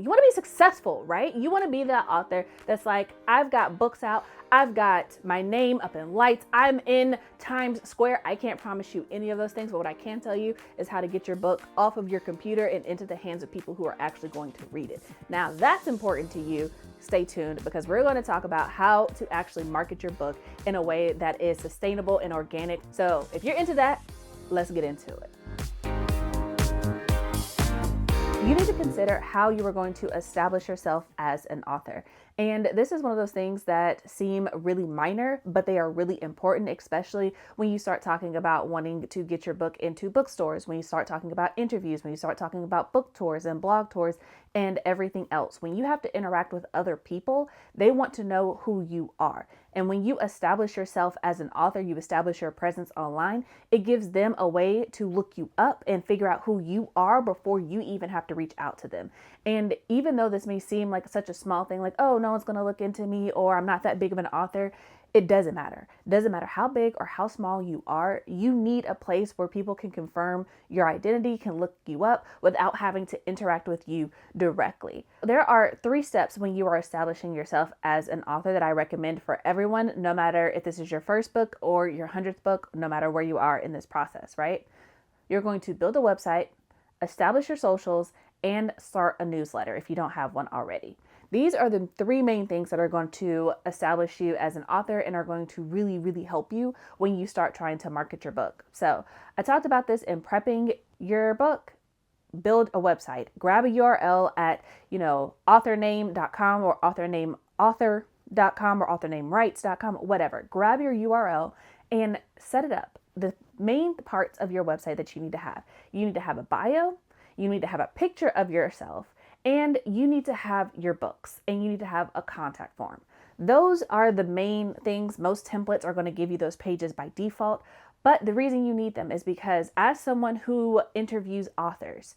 you want to be successful, right? You want to be that author that's like, I've got books out, I've got my name up in lights, I'm in Times Square. I can't promise you any of those things, but what I can tell you is how to get your book off of your computer and into the hands of people who are actually going to read it. Now, that's important to you. Stay tuned, because we're going to talk about how to actually market your book in a way that is sustainable and organic. So if you're into that, let's get into it. You need to consider how you are going to establish yourself as an author. And this is one of those things that seem really minor, but they are really important, especially when you start talking about wanting to get your book into bookstores, when you start talking about interviews, when you start talking about book tours and blog tours and everything else. When you have to interact with other people, they want to know who you are. And when you establish yourself as an author, you establish your presence online, it gives them a way to look you up and figure out who you are before you even have to reach out to them. And even though this may seem like such a small thing, like, oh, no one's going to look into me, or I'm not that big of an author, it doesn't matter. It doesn't matter how big or how small you are. You need a place where people can confirm your identity, can look you up without having to interact with you directly. There are 3 steps when you are establishing yourself as an author that I recommend for everyone, no matter if this is your first book or your 100th book, no matter where you are in this process, right? You're going to build a website, establish your socials, and start a newsletter if you don't have one already. These are the 3 main things that are going to establish you as an author and are going to really, really help you when you start trying to market your book. So I talked about this in prepping your book. Build a website. Grab a URL at, authorname.com or author.com or authornamerights.com, whatever. Grab your URL and set it up. The main parts of your website that you need to have. You need to have a bio. You need to have a picture of yourself. And you need to have your books, and you need to have a contact form. Those are the main things. Most templates are going to give you those pages by default, but the reason you need them is because as someone who interviews authors,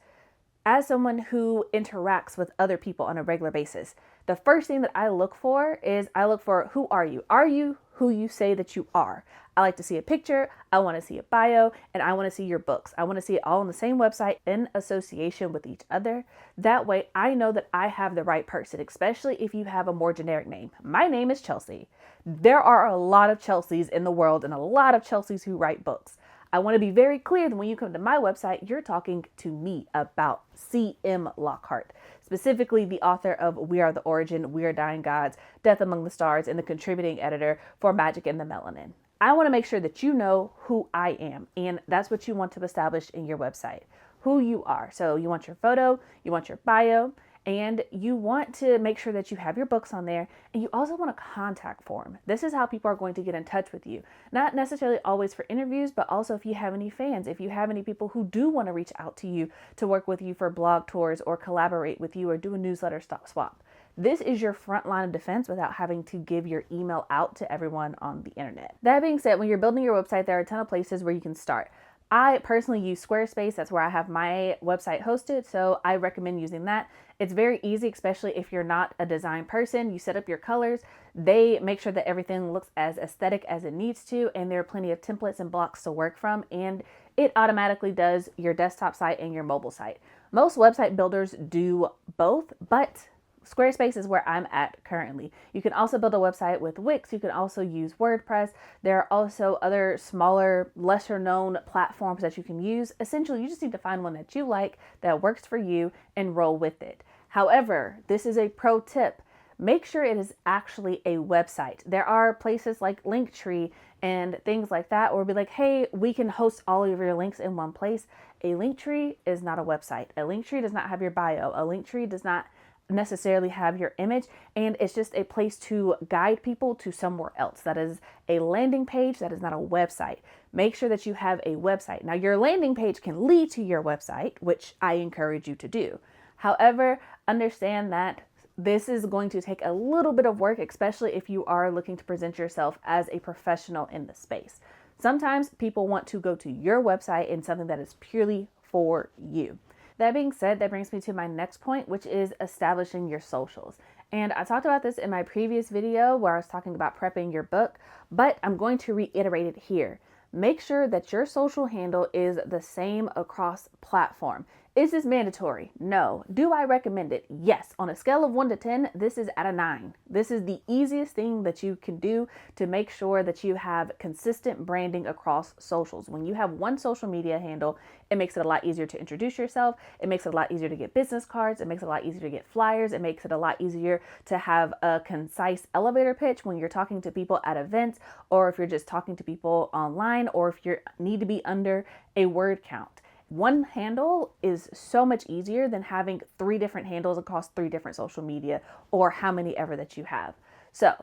as someone who interacts with other people on a regular basis, the first thing that I look for is who are you? Are you who you say that you are? I like to see a picture, I want to see a bio, and I want to see your books. I want to see it all on the same website in association with each other. That way I know that I have the right person, especially if you have a more generic name. My name is Chelsea. There are a lot of Chelseas in the world and a lot of Chelseas who write books. I want to be very clear that when you come to my website, you're talking to me about C.M. Lockhart, specifically the author of We Are the Origin, We Are Dying Gods, Death Among the Stars, and the contributing editor for Magic and the Melanin. I want to make sure that you know who I am, and that's what you want to establish in your website, who you are. So you want your photo, you want your bio, and you want to make sure that you have your books on there, and you also want a contact form. This is how people are going to get in touch with you. Not necessarily always for interviews, but also if you have any fans, if you have any people who do want to reach out to you to work with you for blog tours or collaborate with you or do a newsletter swap. This is your front line of defense without having to give your email out to everyone on the internet. That being said, when you're building your website, there are a ton of places where you can start. I personally use Squarespace. That's where I have my website hosted, so I recommend using that. It's very easy, especially if you're not a design person. You set up your colors. They make sure that everything looks as aesthetic as it needs to, and there are plenty of templates and blocks to work from, and it automatically does your desktop site and your mobile site. Most website builders do both, but Squarespace is where I'm at currently. You can also build a website with Wix. You can also use WordPress. There are also other smaller, lesser known platforms that you can use. Essentially, you just need to find one that you like, that works for you, and roll with it. However, this is a pro tip. Make sure it is actually a website. There are places like Linktree and things like that where it'll be like, hey, we can host all of your links in one place. A Linktree is not a website. A Linktree does not have your bio. A Linktree does not necessarily have your image, and it's just a place to guide people to somewhere else. That is a landing page. That is not a website. Make sure that you have a website. Now, your landing page can lead to your website, which I encourage you to do. However, understand that this is going to take a little bit of work, especially if you are looking to present yourself as a professional in the space. Sometimes people want to go to your website in something that is purely for you. That being said, that brings me to my next point, which is establishing your socials. And I talked about this in my previous video where I was talking about prepping your book, but I'm going to reiterate it here. Make sure that your social handle is the same across platform. Is this mandatory? No. Do I recommend it? Yes. On a scale of 1 to 10, this is at a 9. This is the easiest thing that you can do to make sure that you have consistent branding across socials. When you have one social media handle, it makes it a lot easier to introduce yourself. It makes it a lot easier to get business cards. It makes it a lot easier to get flyers. It makes it a lot easier to have a concise elevator pitch when you're talking to people at events, or if you're just talking to people online, or if you need to be under a word count. One handle is so much easier than having 3 different handles across 3 different social media, or how many ever that you have. So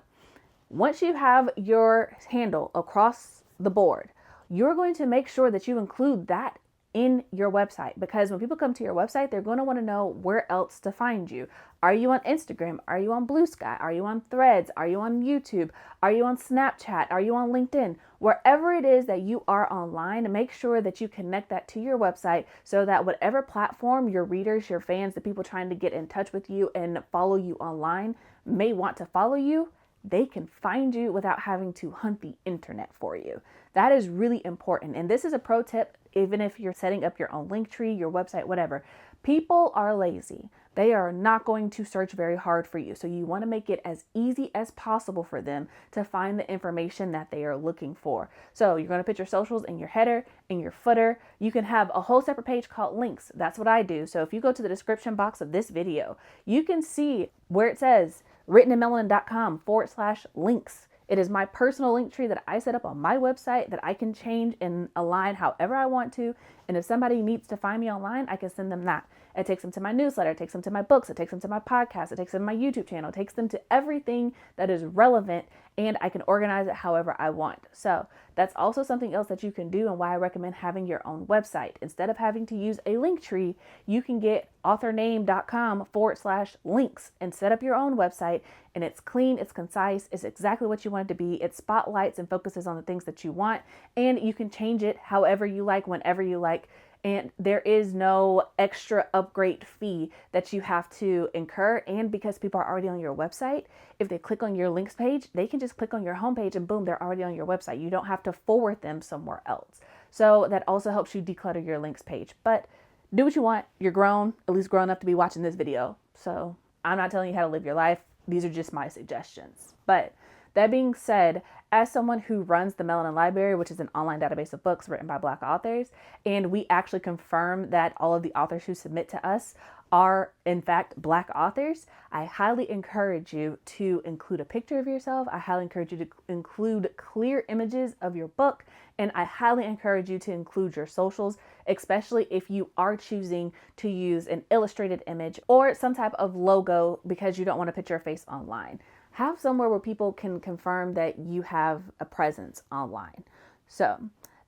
once you have your handle across the board, you're going to make sure that you include that in your website, because when people come to your website, they're going to want to know where else to find you. Are you on Instagram? Are you on Blue Sky? Are you on Threads? Are you on YouTube? Are you on Snapchat? Are you on LinkedIn? Wherever it is that you are online, make sure that you connect that to your website so that whatever platform your readers, your fans, the people trying to get in touch with you and follow you online may want to follow you, they can find you without having to hunt the internet for you. That is really important. And this is a pro tip, even if you're setting up your own link tree, your website, whatever. People are lazy. They are not going to search very hard for you. So you want to make it as easy as possible for them to find the information that they are looking for. So you're going to put your socials in your header, in your footer. You can have a whole separate page called links. That's what I do. So if you go to the description box of this video, you can see where it says writteninmelanin.com/links. It is my personal link tree that I set up on my website that I can change and align however I want to. And if somebody needs to find me online, I can send them that. It takes them to my newsletter, it takes them to my books, it takes them to my podcast, it takes them to my YouTube channel, it takes them to everything that is relevant, and I can organize it however I want. So that's also something else that you can do, and why I recommend having your own website. Instead of having to use a link tree, you can get authorname.com/links and set up your own website. And it's clean, it's concise, it's exactly what you want it to be. It spotlights and focuses on the things that you want, and you can change it however you like, whenever you like. And there is no extra upgrade fee that you have to incur. And because people are already on your website, if they click on your links page, they can just click on your homepage and boom, they're already on your website. You don't have to forward them somewhere else. So that also helps you declutter your links page. But do what you want. You're grown, at least grown enough to be watching this video. So I'm not telling you how to live your life. These are just my suggestions. But that being said, as someone who runs the Melanin Library, which is an online database of books written by Black authors, and we actually confirm that all of the authors who submit to us are in fact Black authors, I highly encourage you to include a picture of yourself. I highly encourage you to include clear images of your book, and I highly encourage you to include your socials, especially if you are choosing to use an illustrated image or some type of logo because you don't want to put your face online. Have somewhere where people can confirm that you have a presence online. So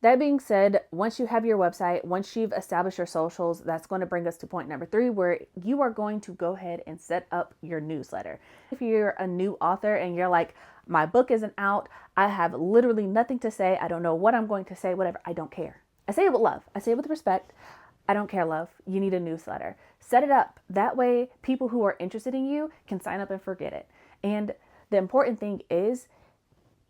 that being said, once you have your website, once you've established your socials, that's going to bring us to point number 3, where you are going to go ahead and set up your newsletter. If you're a new author and you're like, my book isn't out, I have literally nothing to say, I don't know what I'm going to say, whatever, I don't care. I say it with love. I say it with respect. I don't care, love. You need a newsletter. Set it up. That way, people who are interested in you can sign up and forget it. And the important thing is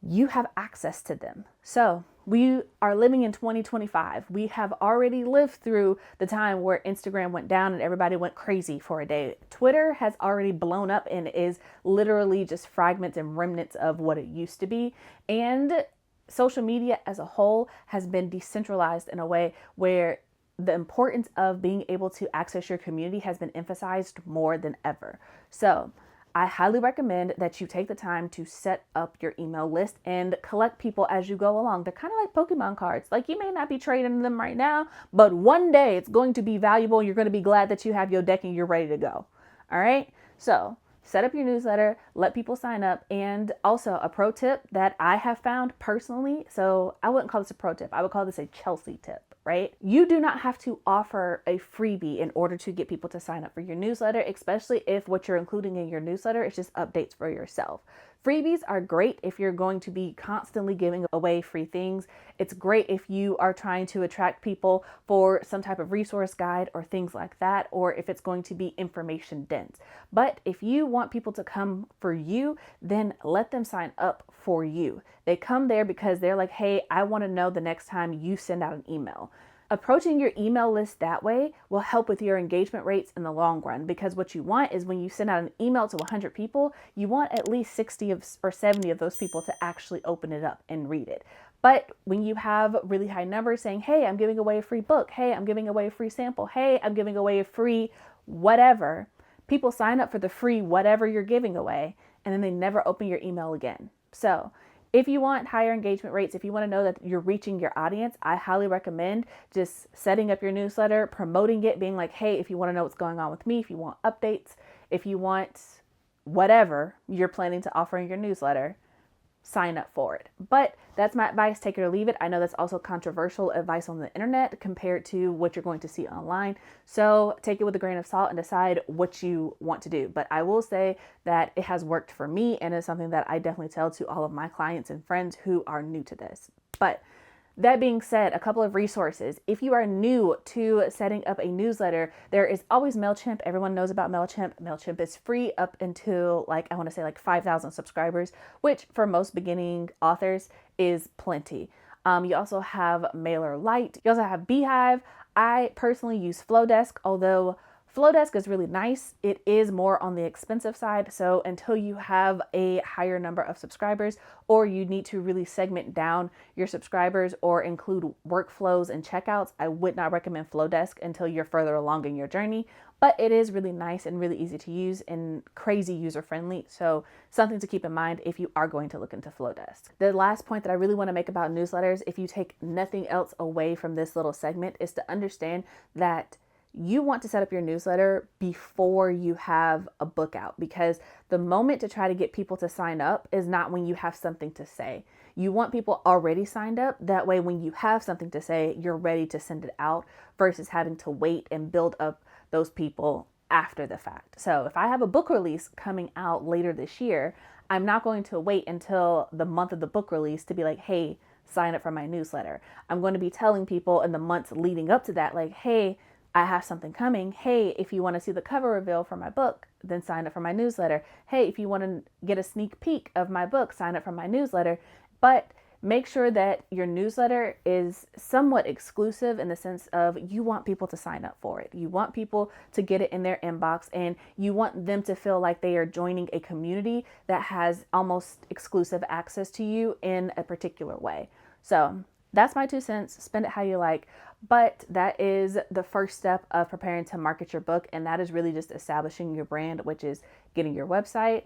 you have access to them. So we are living in 2025. We have already lived through the time where Instagram went down and everybody went crazy for a day. Twitter has already blown up and is literally just fragments and remnants of what it used to be. And social media as a whole has been decentralized in a way where the importance of being able to access your community has been emphasized more than ever. So I highly recommend that you take the time to set up your email list and collect people as you go along. They're kind of like Pokemon cards. Like, you may not be trading them right now, but one day it's going to be valuable. You're going to be glad that you have your deck and you're ready to go. All right. So set up your newsletter, let people sign up. And also a pro tip that I have found personally. So I wouldn't call this a pro tip. I would call this a Chelsea tip. Right? You do not have to offer a freebie in order to get people to sign up for your newsletter, especially if what you're including in your newsletter is just updates for yourself. Freebies are great if you're going to be constantly giving away free things. It's great if you are trying to attract people for some type of resource guide or things like that, or if it's going to be information dense. But if you want people to come for you, then let them sign up for you. They come there because they're like, hey, I want to know the next time you send out an email. Approaching your email list that way will help with your engagement rates in the long run, because what you want is when you send out an email to 100 people, you want at least 60 or 70 of those people to actually open it up and read it. But when you have really high numbers saying, hey, I'm giving away a free book, hey, I'm giving away a free sample, hey, I'm giving away a free whatever, people sign up for the free whatever you're giving away, and then they never open your email again. So if you want higher engagement rates, if you want to know that you're reaching your audience, I highly recommend just setting up your newsletter, promoting it, being like, hey, if you want to know what's going on with me, if you want updates, if you want whatever you're planning to offer in your newsletter, sign up for it. But that's my advice. Take it or leave it. I know that's also controversial advice on the internet compared to what you're going to see online. So take it with a grain of salt and decide what you want to do. But I will say that it has worked for me, and it's something that I definitely tell to all of my clients and friends who are new to this. But that being said, a couple of resources. If you are new to setting up a newsletter, there is always MailChimp. Everyone knows about MailChimp. MailChimp is free up until I want to say 5,000 subscribers, which for most beginning authors is plenty. You also have MailerLite. You also have Beehive. I personally use Flowdesk, although Flowdesk is really nice. It is more on the expensive side. So until you have a higher number of subscribers, or you need to really segment down your subscribers or include workflows and checkouts, I would not recommend Flowdesk until you're further along in your journey. But it is really nice and really easy to use and crazy user friendly. So something to keep in mind if you are going to look into Flowdesk. The last point that I really want to make about newsletters, if you take nothing else away from this little segment, is to understand that you want to set up your newsletter before you have a book out, because the moment to try to get people to sign up is not when you have something to say. You want people already signed up. That way, when you have something to say, you're ready to send it out versus having to wait and build up those people after the fact. So if I have a book release coming out later this year, I'm not going to wait until the month of the book release to be like, hey, sign up for my newsletter. I'm going to be telling people in the months leading up to that, like, hey, I have something coming. Hey, if you want to see the cover reveal for my book, then sign up for my newsletter. Hey, if you want to get a sneak peek of my book, sign up for my newsletter. But make sure that your newsletter is somewhat exclusive in the sense of you want people to sign up for it. You want people to get it in their inbox, and you want them to feel like they are joining a community that has almost exclusive access to you in a particular way. So that's my 2 cents. Spend it how you like. But that is the first step of preparing to market your book. And that is really just establishing your brand, which is getting your website,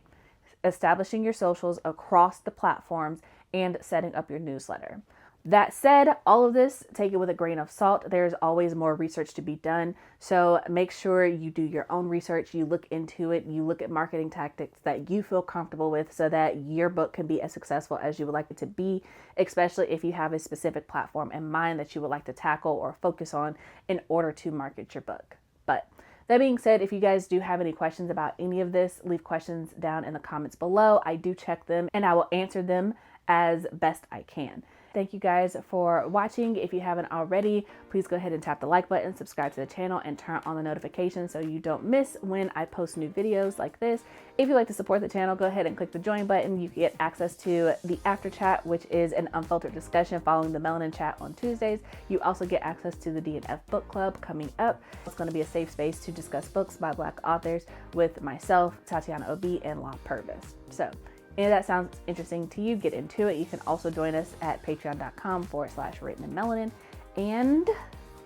establishing your socials across the platforms, and setting up your newsletter. That said, all of this, take it with a grain of salt. There's always more research to be done. So make sure you do your own research. You look into it. You look at marketing tactics that you feel comfortable with so that your book can be as successful as you would like it to be, especially if you have a specific platform in mind that you would like to tackle or focus on in order to market your book. But that being said, if you guys do have any questions about any of this, leave questions down in the comments below. I do check them and I will answer them as best I can. Thank you guys for watching. If you haven't already, please go ahead and tap the like button, subscribe to the channel, and turn on the notifications so you don't miss when I post new videos like this. If you'd like to support the channel, go ahead and click the join button. You get access to the after chat, which is an unfiltered discussion following the Melanin chat on Tuesdays. You also get access to the D&F book club coming up. It's going to be a safe space to discuss books by Black authors with myselb, Tatiana Obi, and La Purvis. So if that sounds interesting to you, get into it. You can also join us at patreon.com/writtenmelanin. And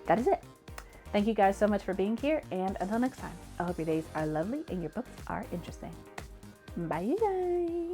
that is it. Thank you guys so much for being here. And until next time, I hope your days are lovely and your books are interesting. Bye, you guys.